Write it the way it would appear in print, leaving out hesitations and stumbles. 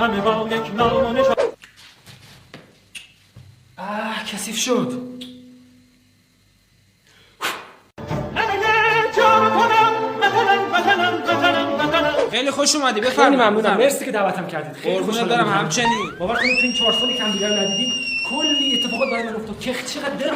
همه با یک نام و نشان. کثیف شد. خیلی خوش اومدی، خیلی بفرمایید. ممنونم، مرسی که دعوتم کردید. خیلی قربونت خوشحالم. برم. همچنین. باور کنید تو این 4 سالی که هم دیگر ندیدیم کلی اتفاقات برای من افتاد که چقدر دلم